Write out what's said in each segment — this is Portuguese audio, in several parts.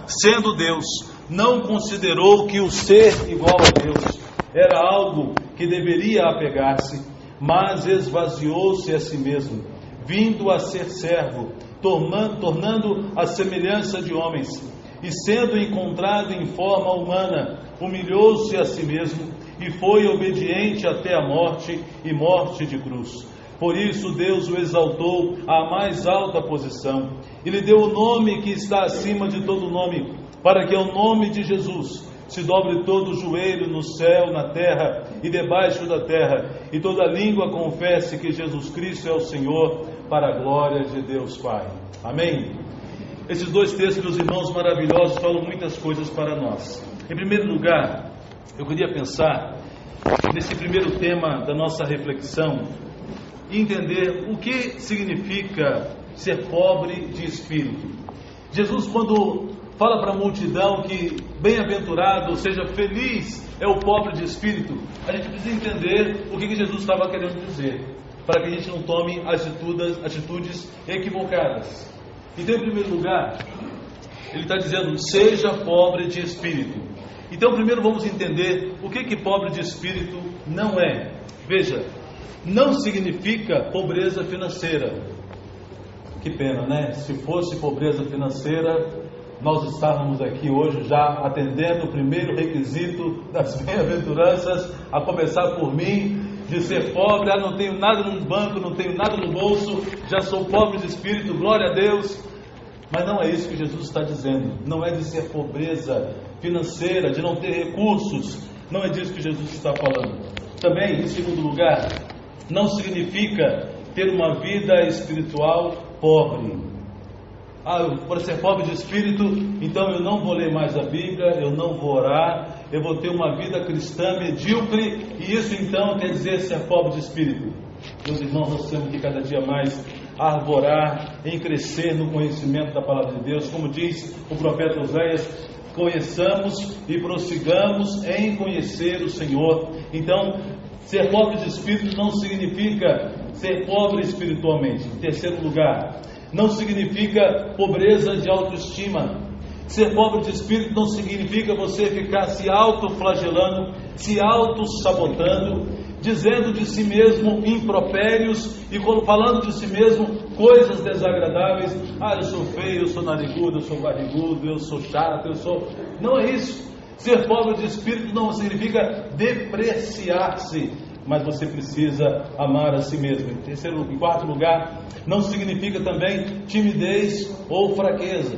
sendo Deus, não considerou que o ser igual a Deus era algo que deveria apegar-se, mas esvaziou-se a si mesmo, vindo a ser servo, tornando a semelhança de homens, e sendo encontrado em forma humana, humilhou-se a si mesmo, e foi obediente até a morte, e morte de cruz. Por isso Deus o exaltou à mais alta posição, e lhe deu o nome que está acima de todo nome, para que ao nome de Jesus se dobre todo o joelho no céu, na terra e debaixo da terra, e toda língua confesse que Jesus Cristo é o Senhor, para a glória de Deus Pai. Amém? Esses dois textos, meus irmãos, maravilhosos, falam muitas coisas para nós. Em primeiro lugar, eu queria pensar nesse primeiro tema da nossa reflexão e entender o que significa ser pobre de espírito. Jesus, quando fala para a multidão que bem-aventurado, ou seja, feliz é o pobre de espírito, a gente precisa entender o que Jesus estava querendo dizer, para que a gente não tome atitudes equivocadas. Então, em primeiro lugar, ele está dizendo, seja pobre de espírito. Então, primeiro vamos entender o que pobre de espírito não é. Veja, não significa pobreza financeira. Que pena, né? Se fosse pobreza financeira, nós estávamos aqui hoje já atendendo o primeiro requisito das bem-aventuranças, a começar por mim, de ser pobre. Não tenho nada no banco, não tenho nada no bolso, já sou pobre de espírito, glória a Deus. Mas não é isso que Jesus está dizendo. Não é de ser pobreza financeira, de não ter recursos. Não é disso que Jesus está falando. Também, em segundo lugar, não significa ter uma vida espiritual pobre. Por ser pobre de espírito, então eu não vou ler mais a Bíblia, eu não vou orar, eu vou ter uma vida cristã medíocre, e isso então quer dizer ser pobre de espírito. Meus irmãos, nós temos que cada dia mais arvorar em crescer no conhecimento da palavra de Deus, como diz o profeta Oséias, conheçamos e prossigamos em conhecer o Senhor. Então, ser pobre de espírito não significa ser pobre espiritualmente. Em terceiro lugar, não significa pobreza de autoestima. Ser pobre de espírito não significa você ficar se autoflagelando, se autossabotando, dizendo de si mesmo impropérios e falando de si mesmo coisas desagradáveis. Eu sou feio, eu sou narigudo, eu sou barrigudo, eu sou chato, eu sou... Não é isso. Ser pobre de espírito não significa depreciar-se, mas você precisa amar a si mesmo. Em quarto lugar, não significa também timidez ou fraqueza.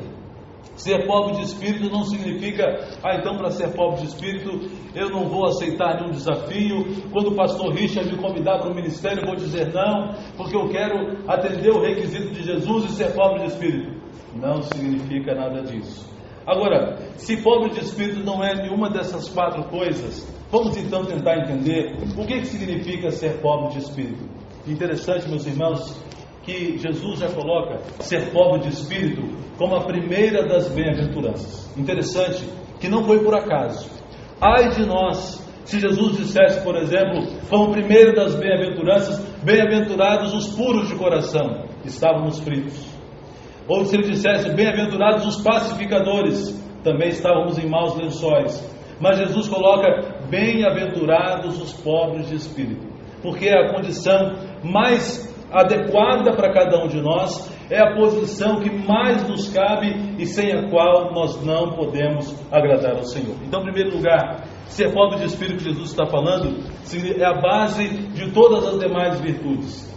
Ser pobre de espírito não significa, então para ser pobre de espírito eu não vou aceitar nenhum desafio. Quando o pastor Richard me convidar para o ministério, eu vou dizer não, porque eu quero atender o requisito de Jesus e ser pobre de espírito. Não significa nada disso. Agora, se pobre de espírito não é nenhuma dessas quatro coisas, vamos então tentar entender o que significa ser pobre de espírito. Interessante, meus irmãos, que Jesus já coloca ser pobre de espírito como a primeira das bem-aventuranças. Interessante que não foi por acaso. Ai de nós, se Jesus dissesse, por exemplo, como primeiro das bem-aventuranças, bem-aventurados os puros de coração, estávamos fritos. Ou se ele dissesse, bem-aventurados os pacificadores, também estávamos em maus lençóis. Mas Jesus coloca, bem-aventurados os pobres de espírito, porque é a condição mais adequada para cada um de nós, é a posição que mais nos cabe e sem a qual nós não podemos agradar ao Senhor. Então, em primeiro lugar, ser pobre de espírito que Jesus está falando é a base de todas as demais virtudes.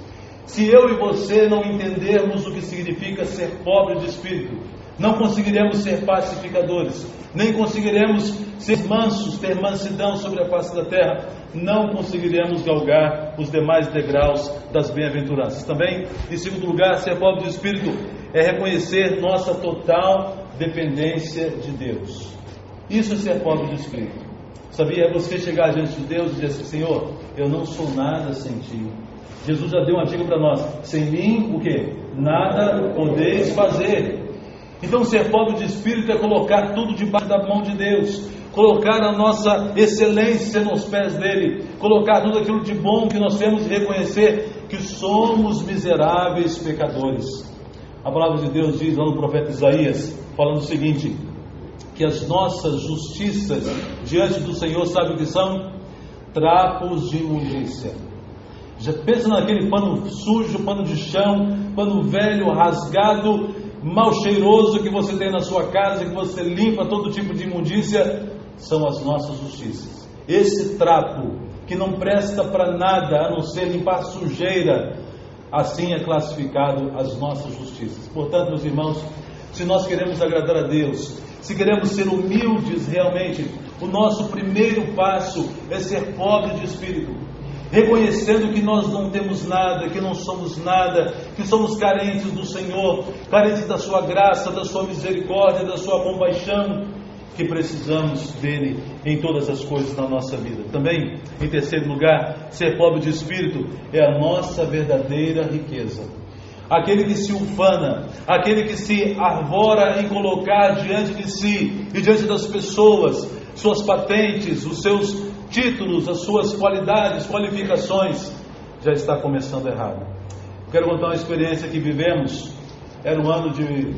Se eu e você não entendermos o que significa ser pobre de espírito, não conseguiremos ser pacificadores, nem conseguiremos ser mansos, ter mansidão sobre a face da terra, não conseguiremos galgar os demais degraus das bem-aventuranças. Também, em segundo lugar, ser pobre de espírito é reconhecer nossa total dependência de Deus. Isso é ser pobre de espírito. Sabia? É você chegar diante de Deus e dizer assim, Senhor, eu não sou nada sem Ti. Jesus já deu uma dica para nós, sem mim, o quê? Nada podeis fazer. Então, ser pobre de espírito é colocar tudo debaixo da mão de Deus, colocar a nossa excelência nos pés dele, colocar tudo aquilo de bom que nós temos e reconhecer que somos miseráveis pecadores. A palavra de Deus diz lá no profeta Isaías, falando o seguinte, que as nossas justiças diante do Senhor, sabe o que são? Trapos de imundícia. Já pensa naquele pano sujo, pano de chão, pano velho, rasgado, mal cheiroso que você tem na sua casa, que você limpa todo tipo de imundícia, são as nossas justiças. Esse trapo que não presta para nada a não ser limpar sujeira, assim é classificado as nossas justiças. Portanto, meus irmãos, se nós queremos agradar a Deus, se queremos ser humildes realmente, o nosso primeiro passo é ser pobre de espírito, reconhecendo que nós não temos nada, que não somos nada, que somos carentes do Senhor, carentes da sua graça, da sua misericórdia, da sua compaixão, que precisamos dele em todas as coisas na nossa vida. Também, em terceiro lugar, ser pobre de espírito é a nossa verdadeira riqueza. Aquele que se ufana, aquele que se arvora em colocar diante de si e diante das pessoas suas patentes, os seus títulos, as suas qualidades, qualificações, já está começando errado. Quero contar uma experiência que vivemos. Era o ano de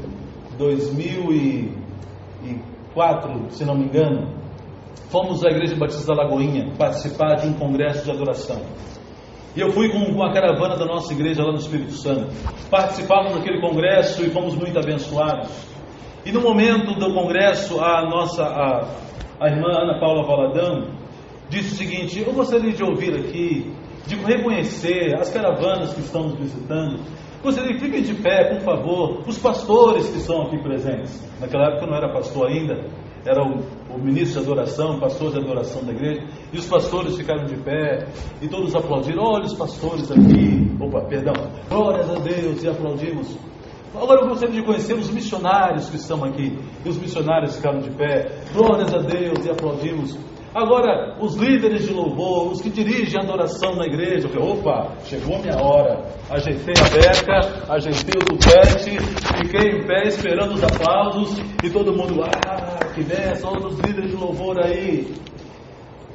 2004, se não me engano. Fomos à Igreja Batista da Lagoinha participar de um congresso de adoração. E eu fui com uma caravana da nossa igreja lá no Espírito Santo. Participávamos daquele congresso e fomos muito abençoados. E no momento do congresso, a irmã Ana Paula Valadão disse o seguinte: eu gostaria de ouvir aqui, de reconhecer as caravanas que estamos visitando. Gostaria que fiquem de pé, por favor, os pastores que estão aqui presentes. Naquela época eu não era pastor ainda, era o ministro de adoração, pastor de adoração da igreja, e os pastores ficaram de pé, e todos aplaudiram. Olha os pastores aqui, glórias a Deus, e aplaudimos. Agora eu gostaria de conhecer os missionários que estão aqui, e os missionários ficaram de pé, glórias a Deus, e aplaudimos. Agora, os líderes de louvor, os que dirigem a adoração na igreja, eu falei, opa, chegou a minha hora. Ajeitei a beca, ajeitei o tupete, fiquei em pé esperando os aplausos, e todo mundo, que benção, olha os líderes de louvor aí.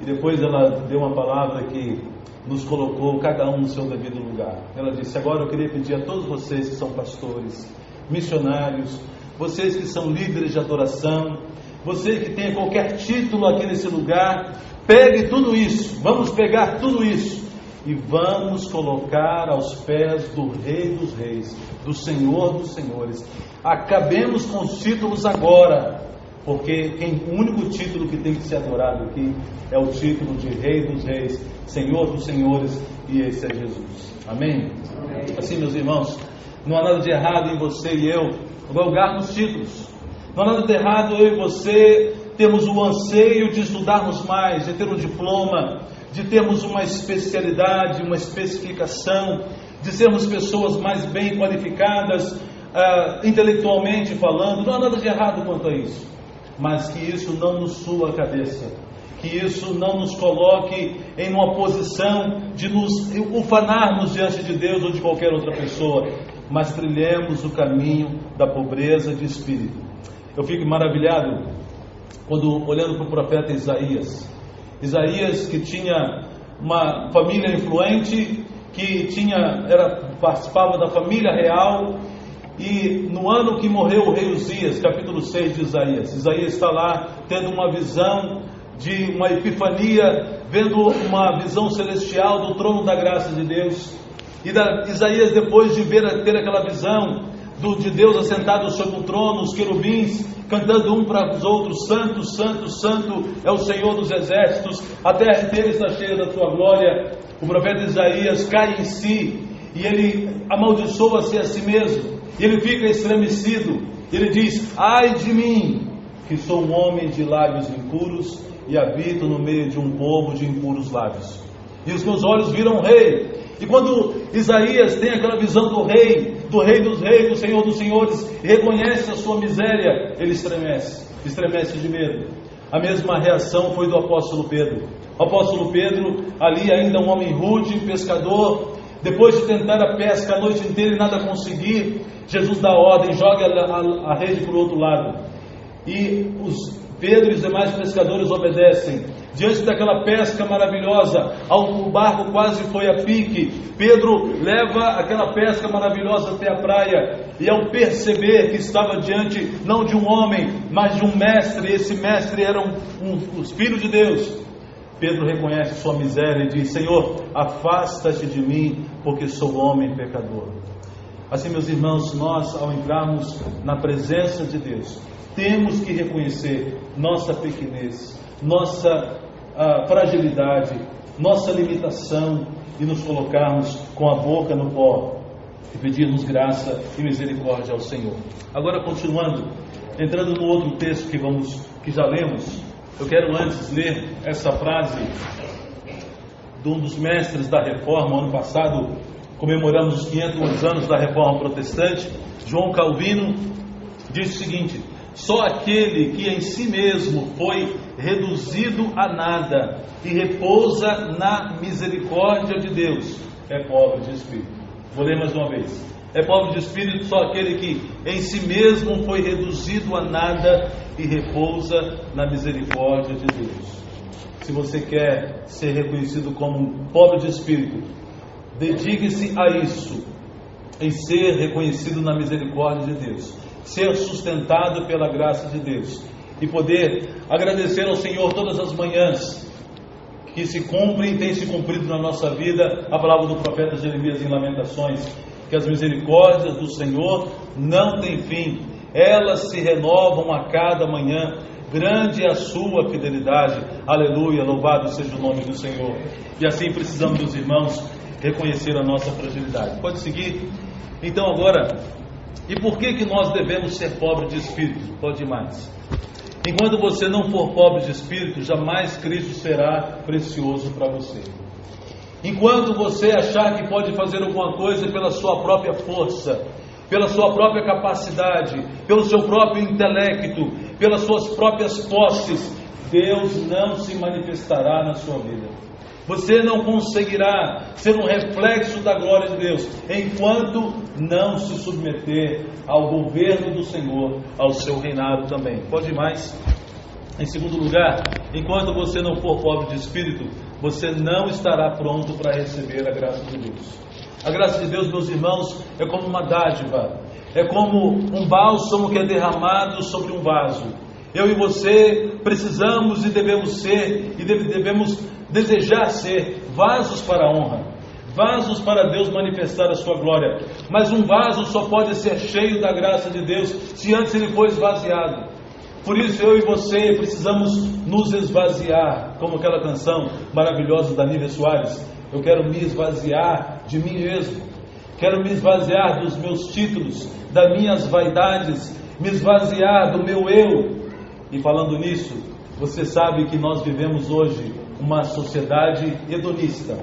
E depois ela deu uma palavra que nos colocou cada um no seu devido lugar. Ela disse: agora eu queria pedir a todos vocês que são pastores, missionários, vocês que são líderes de adoração, você que tenha qualquer título aqui nesse lugar, pegue tudo isso, vamos pegar tudo isso e vamos colocar aos pés do Rei dos Reis, do Senhor dos Senhores. Acabemos com os títulos agora, porque o único título que tem que ser adorado aqui é o título de Rei dos Reis, Senhor dos Senhores, e esse é Jesus. Amém? Amém. Assim, meus irmãos, não há nada de errado em você e eu galgarmos títulos. Não há nada de errado eu e você termos o anseio de estudarmos mais, de ter um diploma, de termos uma especialidade, uma especificação, de sermos pessoas mais bem qualificadas, intelectualmente falando. Não há nada de errado quanto a isso, mas que isso não nos sua a cabeça, que isso não nos coloque em uma posição de nos ufanarmos diante de Deus ou de qualquer outra pessoa, mas trilhemos o caminho da pobreza de espírito. Eu fico maravilhado quando olhando para o profeta Isaías. Isaías, que tinha uma família influente, que participava da família real, e no ano que morreu o rei Uzias, capítulo 6 de Isaías, Isaías está lá tendo uma visão de uma epifania, vendo uma visão celestial do trono da graça de Deus. E Isaías, depois de ter aquela visão de Deus assentado sobre o trono, os querubins cantando um para os outros: Santo, Santo, Santo é o Senhor dos exércitos, a terra inteira está cheia da tua glória. O profeta Isaías cai em si e ele amaldiçoa-se a si mesmo, e ele fica estremecido. Ele diz: ai de mim, que sou um homem de lábios impuros e habito no meio de um povo de impuros lábios, e os meus olhos viram o rei. E quando Isaías tem aquela visão do rei dos reis, do Senhor dos senhores, e reconhece a sua miséria, ele estremece de medo. A mesma reação foi do apóstolo Pedro. O apóstolo Pedro, ali ainda um homem rude, pescador, depois de tentar a pesca a noite inteira e nada conseguir, Jesus dá ordem: joga a rede para o outro lado. E Pedro e os demais pescadores obedecem. diante daquela pesca maravilhosa, o barco quase foi a pique. Pedro leva aquela pesca maravilhosa até a praia, e ao perceber que estava diante não de um homem, mas de um mestre, esse mestre era o Filho de Deus, Pedro reconhece sua miséria e diz: Senhor, afasta-te de mim, porque sou homem pecador. Assim, meus irmãos, nós, ao entrarmos na presença de Deus, temos que reconhecer nossa pequenez, nossa fragilidade, nossa limitação, e nos colocarmos com a boca no pó e pedirmos graça e misericórdia ao Senhor. Agora, continuando, entrando no outro texto que já lemos, eu quero antes ler essa frase de um dos mestres da Reforma. Ano passado comemoramos os 500 anos da Reforma Protestante. João Calvino diz o seguinte: só aquele que em si mesmo foi reduzido a nada e repousa na misericórdia de Deus é pobre de espírito. Vou ler mais uma vez. É pobre de espírito só aquele que em si mesmo foi reduzido a nada e repousa na misericórdia de Deus. Se você quer ser reconhecido como um pobre de espírito, dedique-se a isso, em ser reconhecido na misericórdia de Deus, ser sustentado pela graça de Deus e poder agradecer ao Senhor todas as manhãs que se cumprem e tem se cumprido na nossa vida a palavra do profeta Jeremias em Lamentações, que as misericórdias do Senhor não têm fim, elas se renovam a cada manhã, grande é a sua fidelidade. Aleluia, louvado seja o nome do Senhor. E assim precisamos, meus irmãos, reconhecer a nossa fragilidade. Pode seguir? Então agora, e por que nós devemos ser pobres de espírito? Pode ir mais. Enquanto você não for pobre de espírito, jamais Cristo será precioso para você. Enquanto você achar que pode fazer alguma coisa pela sua própria força, pela sua própria capacidade, pelo seu próprio intelecto, pelas suas próprias posses, Deus não se manifestará na sua vida. Você não conseguirá ser um reflexo da glória de Deus enquanto não se submeter ao governo do Senhor, ao seu reinado também. Pode ir mais? Em segundo lugar, enquanto você não for pobre de espírito, você não estará pronto para receber a graça de Deus. A graça de Deus, meus irmãos, é como uma dádiva, é como um bálsamo que é derramado sobre um vaso. Eu e você precisamos e devemos ser, e devemos desejar ser vasos para a honra, vasos para Deus manifestar a sua glória. Mas um vaso só pode ser cheio da graça de Deus se antes ele for esvaziado. Por isso eu e você precisamos nos esvaziar, como aquela canção maravilhosa da Nívia Soares. Eu quero me esvaziar de mim mesmo, quero me esvaziar dos meus títulos, das minhas vaidades, me esvaziar do meu eu. E falando nisso, você sabe que nós vivemos hoje uma sociedade hedonista.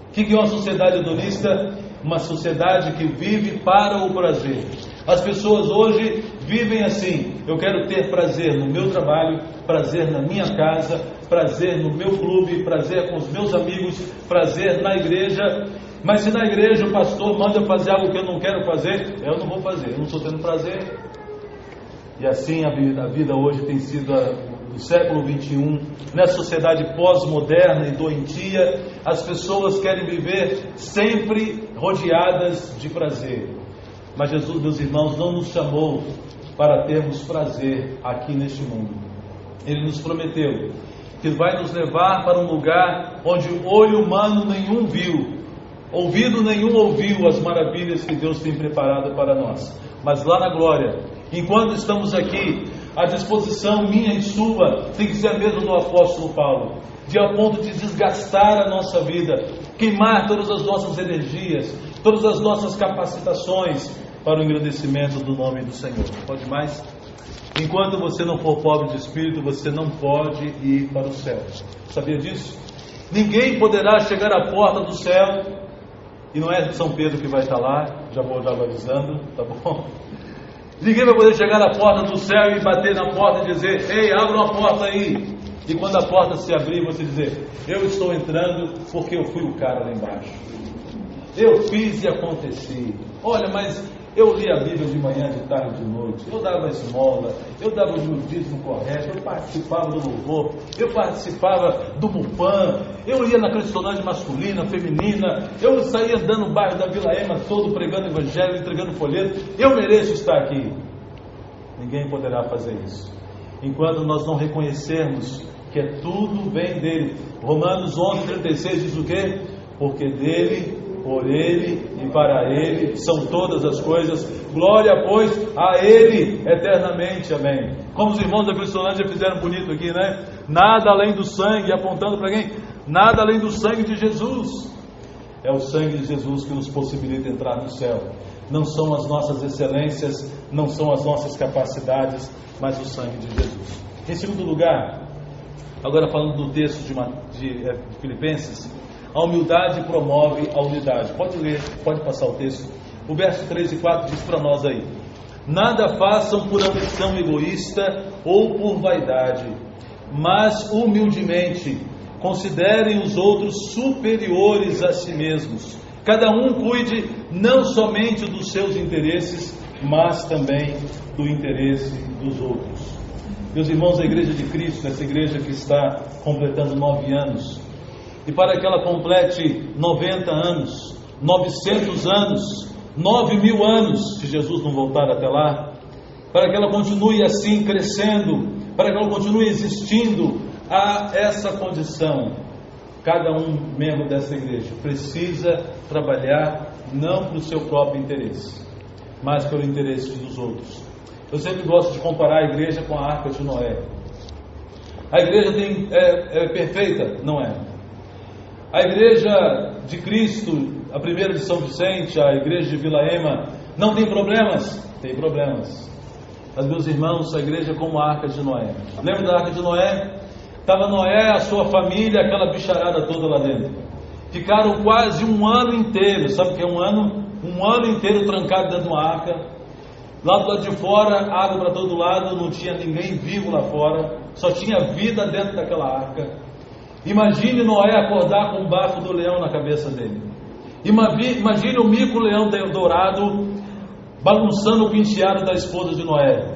O que é uma sociedade hedonista? Uma sociedade que vive para o prazer. As pessoas hoje vivem assim: eu quero ter prazer no meu trabalho, prazer na minha casa, prazer no meu clube, prazer com os meus amigos, prazer na igreja. Mas se na igreja o pastor manda fazer algo que eu não quero fazer, eu não vou fazer, eu não estou tendo prazer. E assim a vida hoje tem sido do século 21, nessa sociedade pós-moderna e doentia. As pessoas querem viver sempre rodeadas de prazer. Mas Jesus, meus irmãos, não nos chamou para termos prazer aqui neste mundo. Ele nos prometeu que vai nos levar para um lugar onde olho humano nenhum viu, ouvido nenhum ouviu as maravilhas que Deus tem preparado para nós. Mas lá na glória, enquanto estamos aqui, a disposição minha e sua tem que ser a mesma do apóstolo Paulo, de a ponto de desgastar a nossa vida, queimar todas as nossas energias, todas as nossas capacitações para o engrandecimento do nome do Senhor. Pode mais? Enquanto você não for pobre de espírito, você não pode ir para o céu. Sabia disso? Ninguém poderá chegar à porta do céu, e não é São Pedro que vai estar lá, já vou avisando, tá bom? Ninguém vai poder chegar à porta do céu e bater na porta e dizer: ei, abra uma porta aí. E quando a porta se abrir, você dizer: eu estou entrando porque eu fui o cara lá embaixo. Eu fiz e aconteci. Olha, mas Eu lia a Bíblia de manhã, de tarde, de noite. Eu dava esmola, eu dava o meu dízimo correto, eu participava do louvor, eu participava do Mupan, eu ia na cristolândia masculina, feminina, eu saía andando no bairro da Vila Ema todo pregando evangelho, entregando folheto. Eu mereço estar aqui. Ninguém poderá fazer isso enquanto nós não reconhecermos que tudo vem dele. Romanos 11:36 diz o quê? Porque dele, por ele e para ele são todas as coisas. Glória, pois, a ele eternamente. Amém. Como os irmãos da Cristolândia fizeram bonito aqui, né? Nada além do sangue, apontando para quem? Nada além do sangue de Jesus. É o sangue de Jesus que nos possibilita entrar no céu. Não são as nossas excelências, não são as nossas capacidades, mas o sangue de Jesus. Em segundo lugar, agora falando do texto de Filipenses, a humildade promove a unidade. Pode ler, pode passar o texto. O verso 3 e 4 diz para nós aí: nada façam por ambição egoísta ou por vaidade, mas humildemente considerem os outros superiores a si mesmos. Cada um cuide não somente dos seus interesses, mas também do interesse dos outros. Meus irmãos, a Igreja de Cristo, essa igreja que está completando 9 anos, e para que ela complete 90 anos, 900 anos, 9.000 anos, se Jesus não voltar até lá, para que ela continue assim crescendo, para que ela continue existindo, a essa condição, cada um membro dessa igreja precisa trabalhar não para o seu próprio interesse, mas pelo interesse dos outros. Eu sempre gosto de comparar a igreja com a Arca de Noé. A igreja é perfeita? Não é. A igreja de Cristo, a primeira de São Vicente, a igreja de Vila Ema, não tem problemas? Tem problemas. Mas, meus irmãos, a igreja é como a Arca de Noé. Lembra da Arca de Noé? Estava Noé, a sua família, aquela bicharada toda lá dentro. Ficaram quase um ano inteiro. Sabe o que é um ano? Um ano inteiro trancado dentro de uma arca. Lá do lado de fora, água para todo lado, não tinha ninguém vivo lá fora, só tinha vida dentro daquela arca. Imagine Noé acordar com o bafo do leão na cabeça dele. Imagine o mico-leão dourado bagunçando o penteado da esposa de Noé.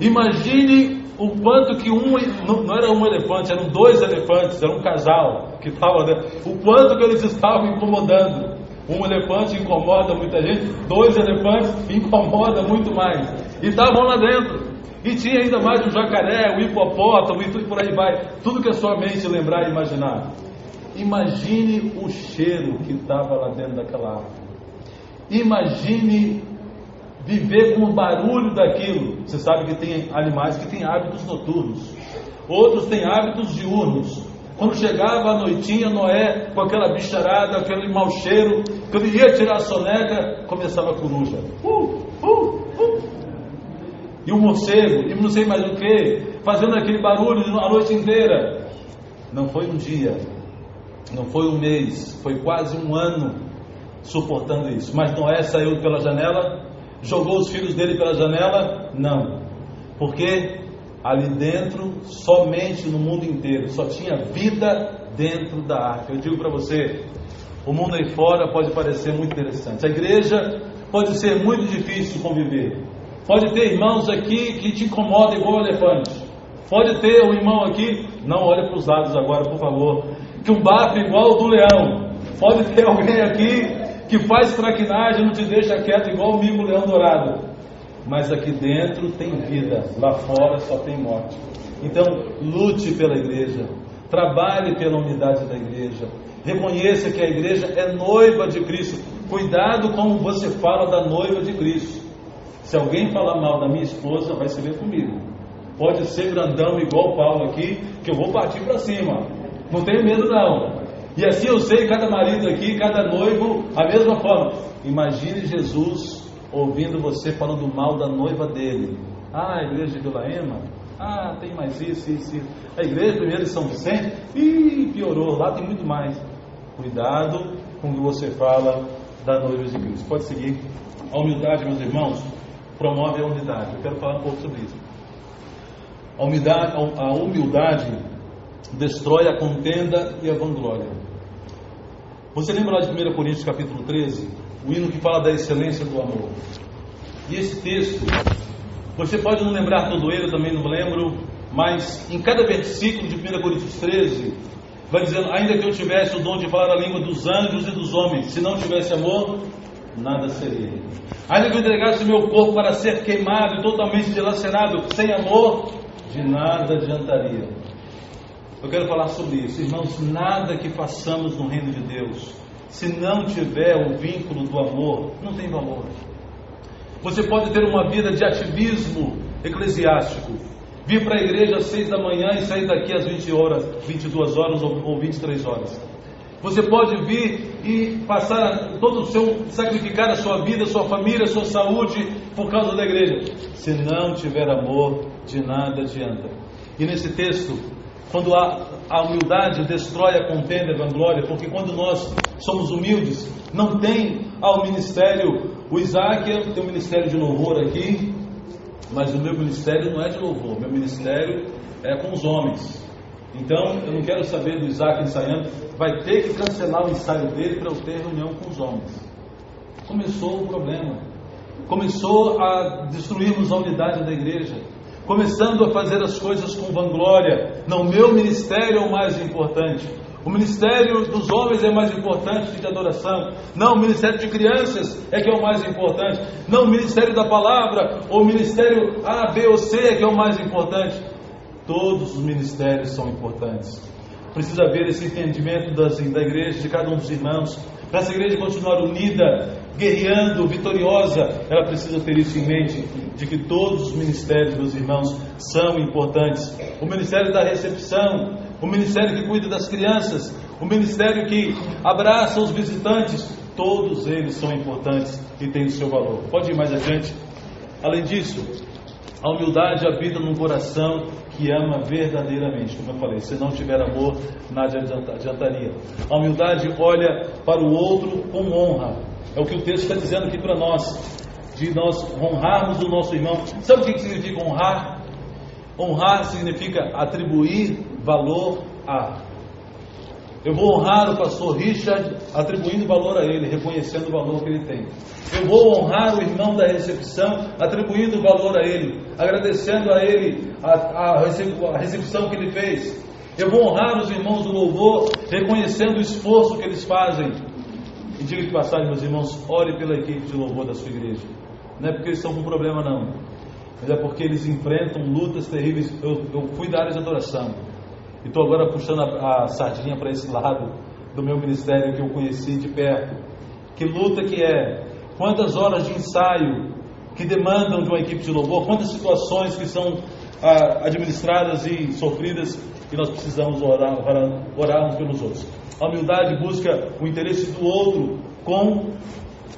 Imagine o quanto que não era um elefante, eram 2 elefantes, era um casal que estava dentro. O quanto que eles estavam incomodando. Um elefante incomoda muita gente, 2 elefantes incomoda muito mais. E estavam lá dentro. E tinha ainda mais o jacaré, o hipopótamo e tudo por aí vai. Tudo que a sua mente lembrar e imaginar. Imagine o cheiro que estava lá dentro daquela árvore. Imagine viver com o barulho daquilo. Você sabe que tem animais que têm hábitos noturnos. Outros têm hábitos diurnos. Quando chegava a noitinha, Noé, com aquela bicharada, aquele mau cheiro, quando ia tirar a soneca, começava a coruja. E o morcego, e não sei mais o que, fazendo aquele barulho a noite inteira. Não foi um dia, não foi um mês, foi quase um ano suportando isso. Mas Noé saiu pela janela, jogou os filhos dele pela janela? Não. Porque ali dentro, somente no mundo inteiro, só tinha vida dentro da arca. Eu digo para você, o mundo aí fora pode parecer muito interessante. A igreja pode ser muito difícil de conviver. Pode ter irmãos aqui que te incomodam igual o elefante. Pode ter um irmão aqui, não olhe para os lados agora, por favor, que um bafo igual o do leão. Pode ter alguém aqui que faz traquinagem, não te deixa quieto igual o mico-leão dourado. Mas aqui dentro tem vida, lá fora só tem morte. Então lute pela igreja, trabalhe pela unidade da igreja, reconheça que a igreja é noiva de Cristo. Cuidado como você fala da noiva de Cristo. Se alguém falar mal da minha esposa, vai se ver comigo. Pode ser grandão igual o Paulo aqui, que eu vou partir para cima. Não tenho medo não. E assim eu sei, cada marido aqui, cada noivo, a mesma forma. Imagine Jesus ouvindo você falando mal da noiva dele. Ah, a igreja de Vila Ema? Ah, tem mais isso. A igreja primeiro de São Vicente? Ih, piorou, lá tem muito mais. Cuidado com o que você fala da noiva de Cristo. Pode seguir. A humildade, meus irmãos, promove a unidade. Eu quero falar um pouco sobre isso. A humildade destrói a contenda e a vanglória. Você lembra lá de 1 Coríntios capítulo 13? O hino que fala da excelência do amor. E esse texto, você pode não lembrar todo ele, eu também não lembro, mas em cada versículo de 1 Coríntios 13, vai dizendo: ainda que eu tivesse o dom de falar a língua dos anjos e dos homens, se não tivesse amor, nada seria. Ainda que eu entregasse o meu corpo para ser queimado e totalmente dilacerado, sem amor, de nada adiantaria. Eu quero falar sobre isso, irmãos. Nada que façamos no reino de Deus, se não tiver o vínculo do amor, não tem valor. Você pode ter uma vida de ativismo eclesiástico, vir para a igreja às 6 da manhã e sair daqui às 22 horas ou 23 horas. Você pode vir e passar sacrificar a sua vida, a sua família, a sua saúde por causa da igreja. Se não tiver amor, de nada adianta. E nesse texto, quando a humildade destrói a contenda e a vanglória, porque quando nós somos humildes, não tem ao ministério. O Isaac tem um ministério de louvor aqui, mas o meu ministério não é de louvor, meu ministério é com os homens. Então eu não quero saber do Isaac ensaiando, vai ter que cancelar o ensaio dele para eu ter reunião com os homens. Começou o problema, começou a destruirmos a unidade da igreja, começando a fazer as coisas com vanglória. Não, meu ministério é o mais importante, o ministério dos homens é mais importante que de adoração. Não, o ministério de crianças é que é o mais importante. Não, o ministério da palavra, ou o ministério A, B ou C é que é o mais importante. Todos os ministérios são importantes. Precisa haver esse entendimento da igreja, de cada um dos irmãos. Para essa igreja continuar unida, guerreando, vitoriosa, ela precisa ter isso em mente, de que todos os ministérios dos irmãos são importantes. O ministério da recepção, o ministério que cuida das crianças, o ministério que abraça os visitantes, todos eles são importantes e têm o seu valor. Pode ir mais adiante. Além disso, a humildade habita num coração que ama verdadeiramente, como eu falei. Se não tiver amor, nada adiantaria. A humildade olha para o outro com honra. É o que o texto está dizendo aqui para nós, de nós honrarmos o nosso irmão. Sabe o que significa honrar? Honrar significa atribuir valor a. Eu vou honrar o pastor Richard atribuindo valor a ele, reconhecendo o valor que ele tem. Eu vou honrar o irmão da recepção atribuindo valor a ele, agradecendo a ele a recepção que ele fez. Eu vou honrar os irmãos do louvor reconhecendo o esforço que eles fazem. E diga de passagem, meus irmãos, ore pela equipe de louvor da sua igreja. Não é porque eles estão com problema não, mas é porque eles enfrentam lutas terríveis. Eu fui da área de adoração e estou agora puxando a sardinha para esse lado do meu ministério que eu conheci de perto. Que luta que é, quantas horas de ensaio que demandam de uma equipe de louvor, quantas situações que são administradas e sofridas, e nós precisamos orar uns pelos outros. A humildade busca o interesse do outro com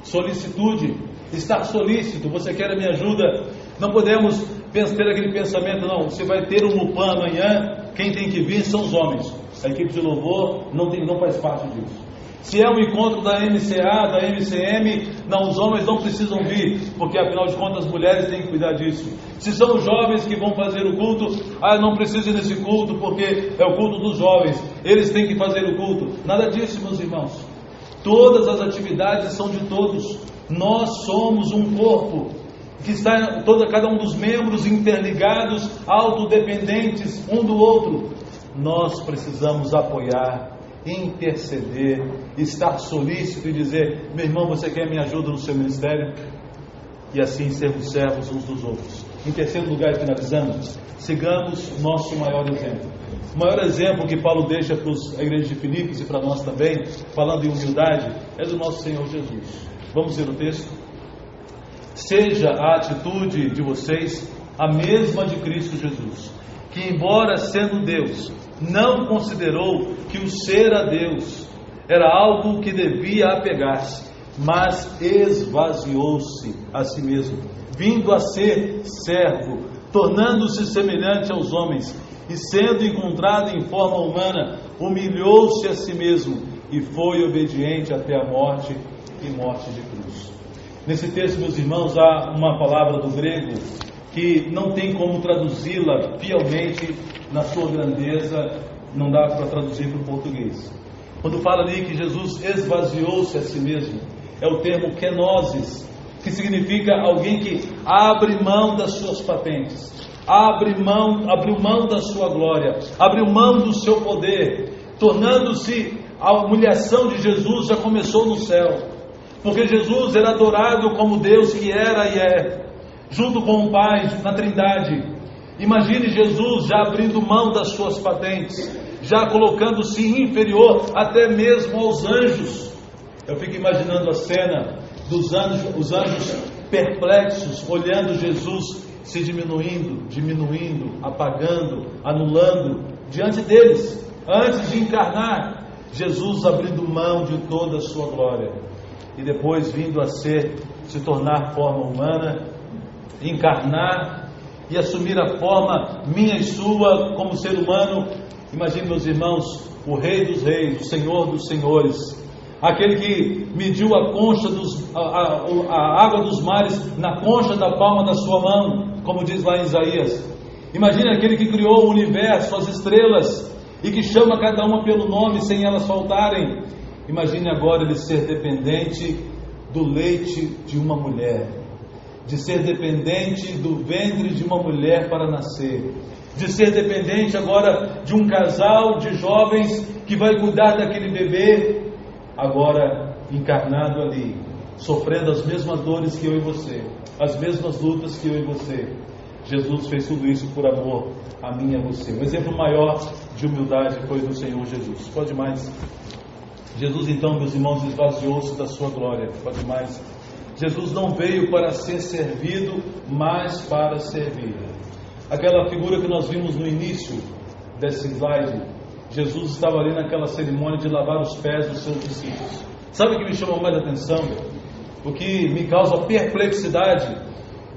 solicitude, estar solícito. Você quer a minha ajuda? Não podemos ter aquele pensamento, não, você vai ter um Mupan amanhã, quem tem que vir são os homens. A equipe de louvor não faz parte disso. Se é um encontro da MCA, da MCM, não, os homens não precisam vir, porque afinal de contas as mulheres têm que cuidar disso. Se são os jovens que vão fazer o culto, não preciso ir nesse culto porque é o culto dos jovens, eles têm que fazer o culto. Nada disso, meus irmãos. Todas as atividades são de todos. Nós somos um corpo que está cada um dos membros interligados, autodependentes um do outro. Nós precisamos apoiar, interceder, estar solícito e dizer: meu irmão, você quer minha ajuda no seu ministério? E assim sermos servos uns dos outros. Em terceiro lugar, e finalizando, sigamos nosso maior exemplo. O maior exemplo que Paulo deixa para a igreja de Filipos e para nós também, falando em humildade, é do nosso Senhor Jesus. Vamos ver o texto? Seja a atitude de vocês a mesma de Cristo Jesus, que embora sendo Deus, não considerou que o ser a Deus era algo que devia apegar-se, mas esvaziou-se a si mesmo, vindo a ser servo, tornando-se semelhante aos homens, e sendo encontrado em forma humana, humilhou-se a si mesmo, e foi obediente até a morte e morte de cruz. Nesse texto, meus irmãos, há uma palavra do grego que não tem como traduzi-la fielmente na sua grandeza, não dá para traduzir para o português. Quando fala ali que Jesus esvaziou-se a si mesmo, é o termo kenosis, que significa alguém que abre mão das suas patentes, abriu mão da sua glória, abriu mão do seu poder, tornando-se, a humilhação de Jesus já começou no céu, porque Jesus era adorado como Deus que era e é, junto com o Pai, na Trindade. Imagine Jesus já abrindo mão das suas patentes, já colocando-se inferior até mesmo aos anjos. Eu fico imaginando a cena dos anjos, os anjos perplexos, olhando Jesus se diminuindo, apagando, anulando, diante deles, antes de encarnar, Jesus abrindo mão de toda a sua glória, e depois vindo a se tornar forma humana, encarnar e assumir a forma minha e sua como ser humano. Imagine, meus irmãos, o Rei dos Reis, o Senhor dos Senhores, aquele que mediu a água dos mares na concha da palma da sua mão, como diz lá em Isaías. Imagine aquele que criou o universo, as estrelas, e que chama cada uma pelo nome sem elas faltarem. Imagine agora ele ser dependente do leite de uma mulher, de ser dependente do ventre de uma mulher para nascer, de ser dependente agora de um casal de jovens que vai cuidar daquele bebê, agora encarnado ali, sofrendo as mesmas dores que eu e você, as mesmas lutas que eu e você. Jesus fez tudo isso por amor a mim e a você. O exemplo maior de humildade foi do Senhor Jesus. Pode mais. Jesus então, meus irmãos, esvaziou-se da sua glória. Pode mais. Jesus não veio para ser servido, mas para servir. Aquela figura que nós vimos no início desse slide, Jesus estava ali naquela cerimônia de lavar os pés dos seus discípulos. Sabe o que me chama mais a atenção? O que me causa perplexidade?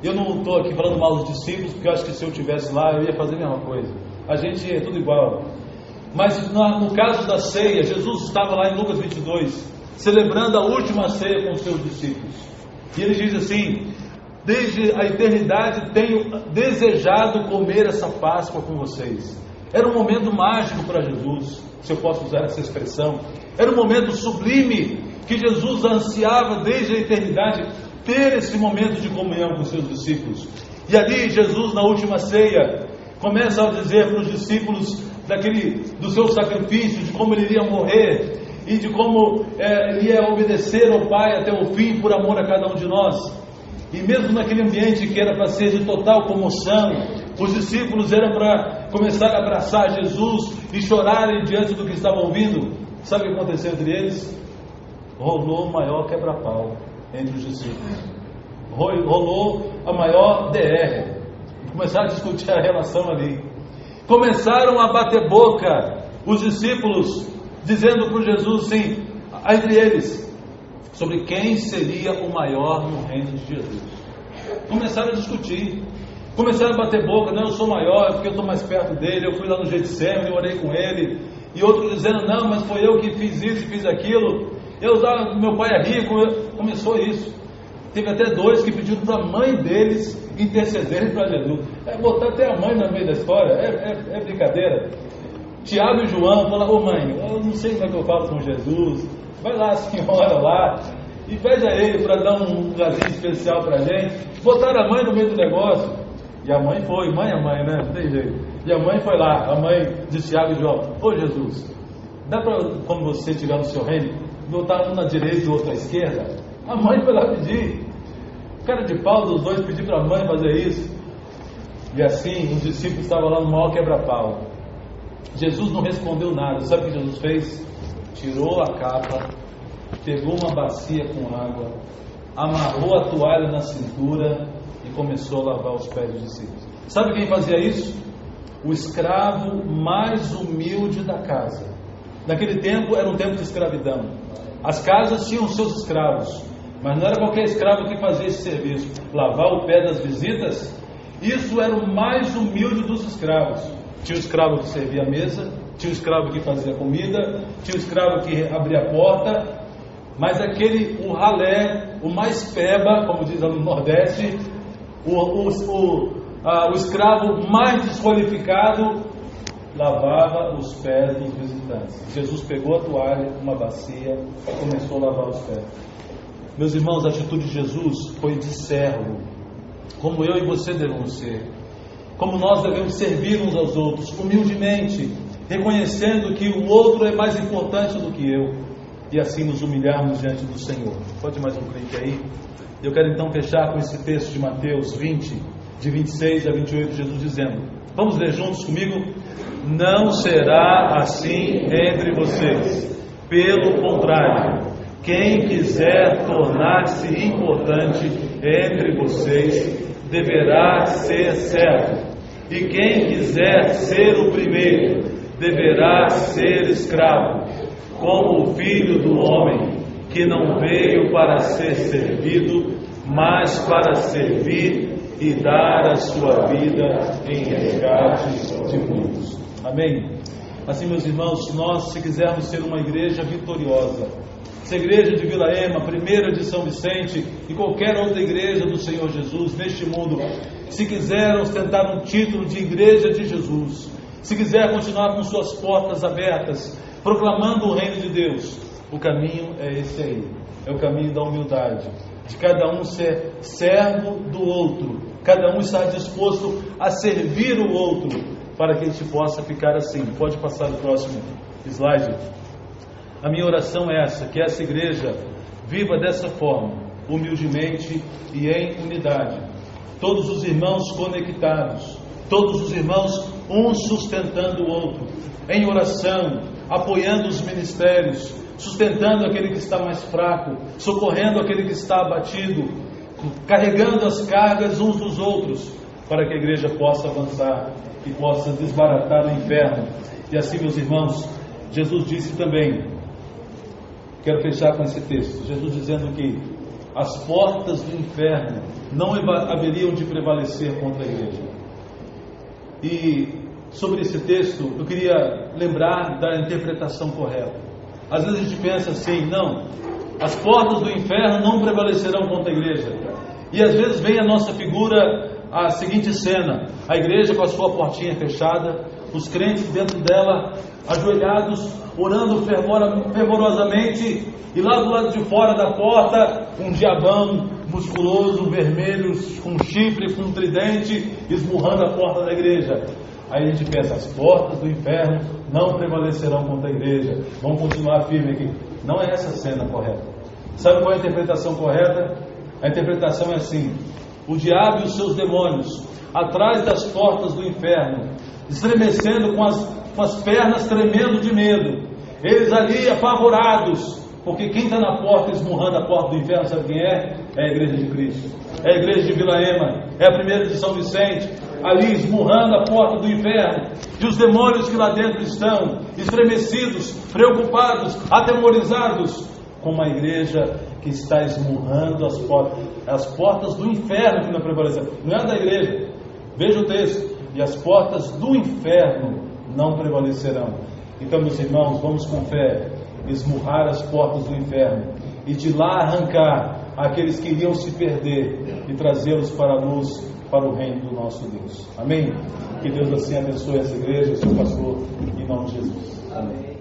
Eu não estou aqui falando mal dos discípulos, porque eu acho que se eu estivesse lá, eu ia fazer a mesma coisa. A gente é tudo igual. Mas no caso da ceia, Jesus estava lá em Lucas 22, celebrando a última ceia com os seus discípulos. E ele diz assim: desde a eternidade tenho desejado comer essa Páscoa com vocês. Era um momento mágico para Jesus, se eu posso usar essa expressão. Era um momento sublime que Jesus ansiava desde a eternidade, ter esse momento de comunhão com seus discípulos. E ali Jesus, na última ceia, começa a dizer para os discípulos do seu sacrifício, de como ele iria morrer e de como ele ia obedecer ao Pai até o fim por amor a cada um de nós. E mesmo naquele ambiente que era para ser de total comoção, os discípulos eram para começar a abraçar Jesus e chorarem diante do que estavam ouvindo. Sabe o que aconteceu entre eles? Rolou o maior quebra-pau entre os discípulos. Rolou a maior DR. Começaram a discutir a relação ali. Começaram a bater boca, os discípulos, dizendo para Jesus assim, entre eles, sobre quem seria o maior no reino de Jesus. Começaram a discutir, começaram a bater boca. Não, eu sou maior, é porque eu estou mais perto dele, eu fui lá no Getsemane, eu orei com ele. E outros dizendo, não, mas foi eu que fiz isso e fiz aquilo, meu pai é rico. Começou isso. Teve até dois que pediram para a mãe deles intercederem para Jesus. Botar até a mãe no meio da história, é brincadeira. Tiago e João falaram, ô mãe, eu não sei como é que eu falo com Jesus, vai lá a senhora lá e pede a ele para dar um lugarzinho especial para a gente. Botaram a mãe no meio do negócio, e a mãe foi, mãe é mãe, né? Não tem jeito. E a mãe foi lá, a mãe de Tiago e João, ô Jesus, dá para, quando você estiver no seu reino, botar um na direita e o outro à esquerda? A mãe foi lá pedir. Cara de pau dos dois pedir para a mãe fazer isso. E assim, os discípulos estavam lá no maior quebra-pau. Jesus não respondeu nada. Sabe o que Jesus fez? Tirou a capa, pegou uma bacia com água, amarrou a toalha na cintura e começou a lavar os pés dos discípulos. Sabe quem fazia isso? O escravo mais humilde da casa. Naquele tempo era um tempo de escravidão. As casas tinham seus escravos, mas não era qualquer escravo que fazia esse serviço. Lavar o pé das visitas, isso era o mais humilde dos escravos. Tinha o escravo que servia a mesa, tinha o escravo que fazia comida, tinha o escravo que abria a porta, mas o ralé, o mais peba, como diz no Nordeste, o escravo mais desqualificado, lavava os pés dos visitantes. Jesus pegou a toalha, uma bacia, e começou a lavar os pés. Meus irmãos, a atitude de Jesus foi de servo, como eu e você devemos ser, como nós devemos servir uns aos outros, humildemente, reconhecendo que o outro é mais importante do que eu, e assim nos humilharmos diante do Senhor. Pode mais um clique aí? Eu quero então fechar com esse texto de Mateus 20, de 26 a 28, Jesus dizendo, vamos ler juntos comigo? Não será assim entre vocês, pelo contrário, quem quiser tornar-se importante entre vocês, deverá ser servo, e quem quiser ser o primeiro, deverá ser escravo, como o Filho do Homem, que não veio para ser servido, mas para servir e dar a sua vida em resgate de muitos. Amém? Assim, meus irmãos, nós, se quisermos ser uma igreja vitoriosa, se a igreja de Vila Ema, primeira de São Vicente e qualquer outra igreja do Senhor Jesus neste mundo, se quiser ostentar um título de igreja de Jesus, se quiser continuar com suas portas abertas, proclamando o reino de Deus, o caminho é esse aí, é o caminho da humildade, de cada um ser servo do outro, cada um estar disposto a servir o outro, para que a gente possa ficar assim. Pode passar o próximo slide. A minha oração é essa, que essa igreja viva dessa forma, humildemente e em unidade, todos os irmãos conectados, todos os irmãos um sustentando o outro, em oração, apoiando os ministérios, sustentando aquele que está mais fraco, socorrendo aquele que está abatido, carregando as cargas uns dos outros, para que a igreja possa avançar e possa desbaratar o inferno. E assim, meus irmãos, Jesus disse também, quero fechar com esse texto, Jesus dizendo que as portas do inferno não haveriam de prevalecer contra a igreja. E sobre esse texto, eu queria lembrar da interpretação correta. Às vezes a gente pensa assim, não, as portas do inferno não prevalecerão contra a igreja. E às vezes vem a nossa figura, a seguinte cena, a igreja com a sua portinha fechada, os crentes dentro dela, ajoelhados, orando fervorosamente, e lá do lado de fora da porta, um diabão musculoso, vermelho, com chifre, com tridente, esmurrando a porta da igreja. Aí a gente pensa, as portas do inferno não prevalecerão contra a igreja, vamos continuar firme aqui. Não é essa a cena correta. Sabe qual é a interpretação correta? A interpretação é assim, o diabo e os seus demônios, atrás das portas do inferno, estremecendo com as pernas tremendo de medo, eles ali apavorados, porque quem está na porta, esmurrando a porta do inferno, sabe quem é? É a igreja de Cristo, é a igreja de Vila Ema, é a primeira de São Vicente, ali esmurrando a porta do inferno, e os demônios que lá dentro estão, estremecidos, preocupados, atemorizados, com uma igreja que está esmurrando as portas do inferno que não prevaleceram, não é da igreja, veja o texto, e as portas do inferno não prevalecerão. Então, meus irmãos, vamos com fé esmurrar as portas do inferno e de lá arrancar aqueles que iriam se perder e trazê-los para a luz, para o reino do nosso Deus. Amém? Que Deus assim abençoe essa igreja, seu pastor, em nome de Jesus. Amém.